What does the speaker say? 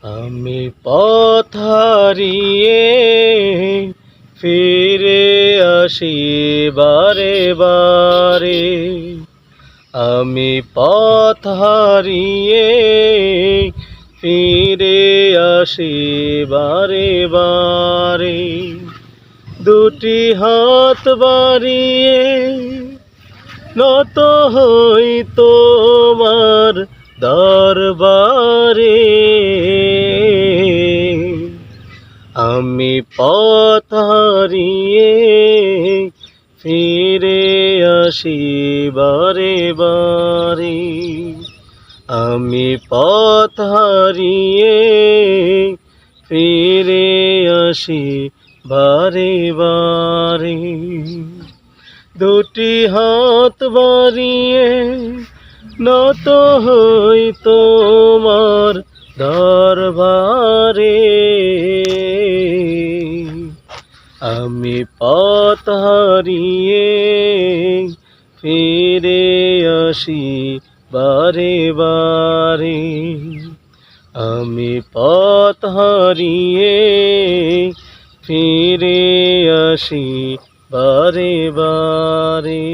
আমি পথ হারিয়ে ফিরে আসি বারে বারে। আমি পথ হারিয়ে ফিরে আসি বারে বারে। দুটি হাত বাড়িয়ে নত হই তোমার দরবারে। আমি পথ হারিয়ে ফিরে আসি বারে বারে। আমি পথ হারিয়ে ফিরে আসি বারে বারে। দুটি হাত বাড়িয়ে নত হই তোমার দরবারে। আমি পথ হারিয়ে ফিরে আসি বারে বারে। আমি পথ হারিয়ে ফিরে আসি বারে বারে।